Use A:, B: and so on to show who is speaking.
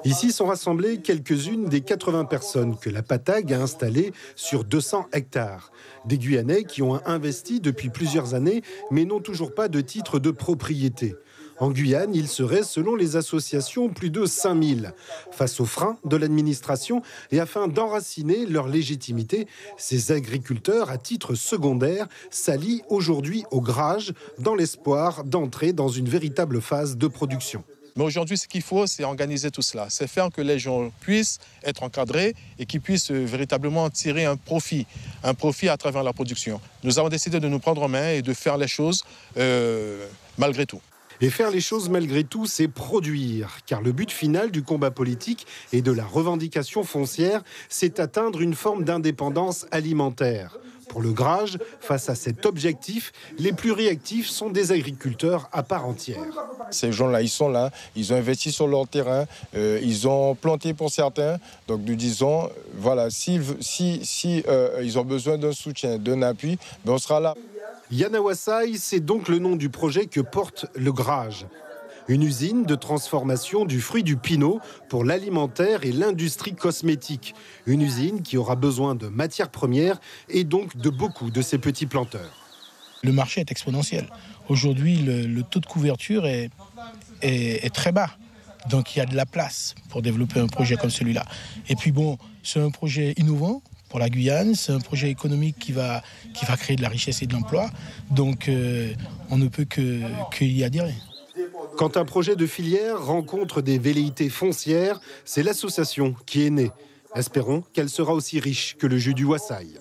A: Ici sont rassemblées quelques-unes des 80 personnes que la PATAG a installées sur 200 hectares. Des Guyanais qui ont investi depuis plusieurs années, mais n'ont toujours pas de titre de propriété. En Guyane, il serait, selon les associations, plus de 5000. Face aux freins de l'administration et afin d'enraciner leur légitimité, ces agriculteurs, à titre secondaire, s'allient aujourd'hui au grage dans l'espoir d'entrer dans une véritable phase de production.
B: Mais aujourd'hui, ce qu'il faut, c'est organiser tout cela. C'est faire que les gens puissent être encadrés et qu'ils puissent véritablement tirer un profit à travers la production. Nous avons décidé de nous prendre en main et de faire les choses malgré tout.
A: Et faire les choses malgré tout, c'est produire. Car le but final du combat politique et de la revendication foncière, c'est atteindre une forme d'indépendance alimentaire. Pour le grage, face à cet objectif, les plus réactifs sont des agriculteurs à part entière.
C: Ces gens-là, ils sont là, ils ont investi sur leur terrain, ils ont planté pour certains. Donc nous disons, voilà, si ils ont besoin d'un soutien, d'un appui, ben on sera là.
A: Yanawasai, c'est donc le nom du projet que porte le grage. Une usine de transformation du fruit du pinot pour l'alimentaire et l'industrie cosmétique. Une usine qui aura besoin de matières premières et donc de beaucoup de ces petits planteurs.
D: Le marché est exponentiel. Aujourd'hui, le taux de couverture est très bas. Donc il y a de la place pour développer un projet comme celui-là. Et puis bon, c'est un projet innovant pour la Guyane, c'est un projet économique qui va créer de la richesse et de l'emploi. Donc on ne peut qu'y adhérer.
A: Quand un projet de filière rencontre des velléités foncières, c'est l'association qui est née. Espérons qu'elle sera aussi riche que le jus du Wassaï.